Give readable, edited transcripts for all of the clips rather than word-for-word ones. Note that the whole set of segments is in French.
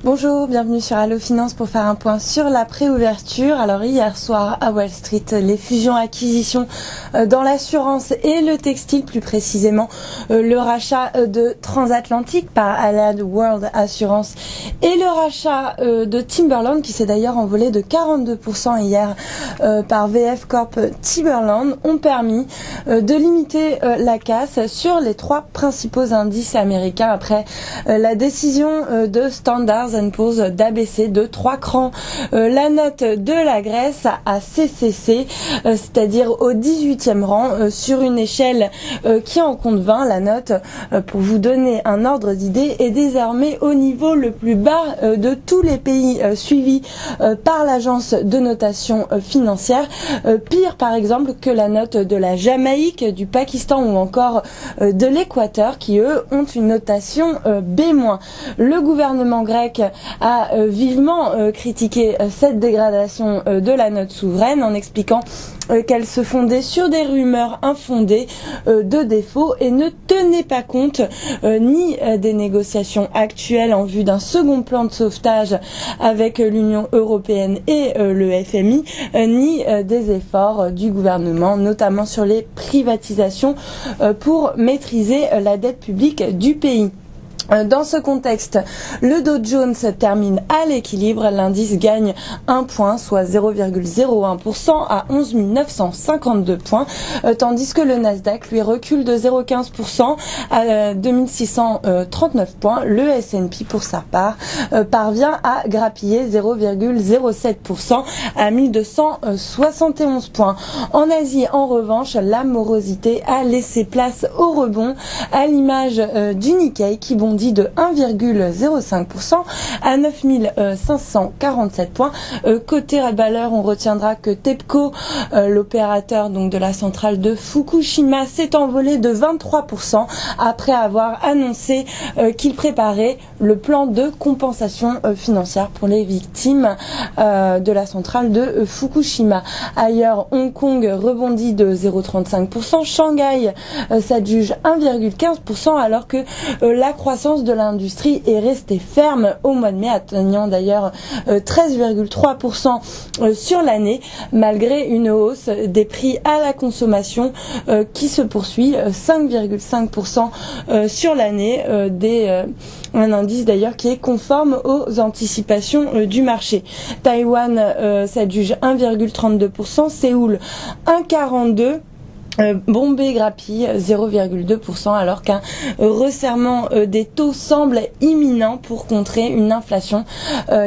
Bonjour, bienvenue sur Allo Finance pour faire un point sur la préouverture. Alors hier soir à Wall Street, les fusions-acquisitions dans l'assurance et le textile, plus précisément le rachat de Transatlantic par Allied World Assurance et le rachat de Timberland qui s'est d'ailleurs envolé de 42% hier par VF Corp Timberland ont permis de limiter la casse sur les trois principaux indices américains après la décision de Standard & Poor's d'abaisser de 3 crans la note de la Grèce à CCC, c'est-à-dire au 18e rang sur une échelle qui en compte 20. La note, pour vous donner un ordre d'idée, est désormais au niveau le plus bas de tous les pays suivis par l'agence de notation financière. Pire par exemple que la note de la Jamaïque, du Pakistan ou encore de l'Équateur qui eux ont une notation B-. Le gouvernement grec a vivement critiqué cette dégradation de la note souveraine en expliquant qu'elle se fondait sur des rumeurs infondées de défauts et ne tenait pas compte ni des négociations actuelles en vue d'un second plan de sauvetage avec l'Union européenne et le FMI, ni des efforts du gouvernement, notamment sur les privatisations pour maîtriser la dette publique du pays. Dans ce contexte, le Dow Jones termine à l'équilibre. L'indice gagne 1 point, soit 0,01% à 11 952 points, tandis que le Nasdaq, lui, recule de 0,15% à 2639 points. Le S&P, pour sa part, parvient à grappiller 0,07% à 1271 points. En Asie, en revanche, la morosité a laissé place au rebond, à l'image du Nikkei qui bondit de 1,05% à 9547 points. Côté valeur, on retiendra que TEPCO, l'opérateur donc de la centrale de Fukushima, s'est envolé de 23% après avoir annoncé qu'il préparait le plan de compensation financière pour les victimes de la centrale de Fukushima. Ailleurs, Hong Kong rebondit de 0,35%, Shanghai s'adjuge 1,15% alors que la croissance de l'industrie est restée ferme au mois de mai, atteignant d'ailleurs 13,3% sur l'année, malgré une hausse des prix à la consommation qui se poursuit, 5,5% sur l'année, un indice d'ailleurs qui est conforme aux anticipations du marché. Taïwan s'adjuge 1,32%, Séoul 1,42%, Bombay grappille 0,2% alors qu'un resserrement des taux semble imminent pour contrer une inflation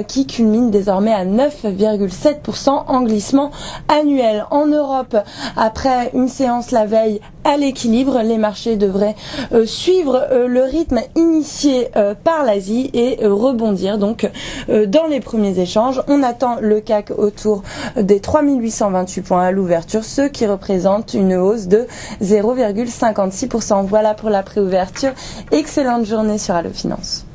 qui culmine désormais à 9,7% en glissement annuel. En Europe, après une séance la veille à l'équilibre, les marchés devraient suivre le rythme initié par l'Asie et rebondir donc dans les premiers échanges. On attend le CAC autour des 3828 points à l'ouverture, ce qui représente une hausse de 0,56%. Voilà pour la préouverture. Excellente journée sur Allo Finance.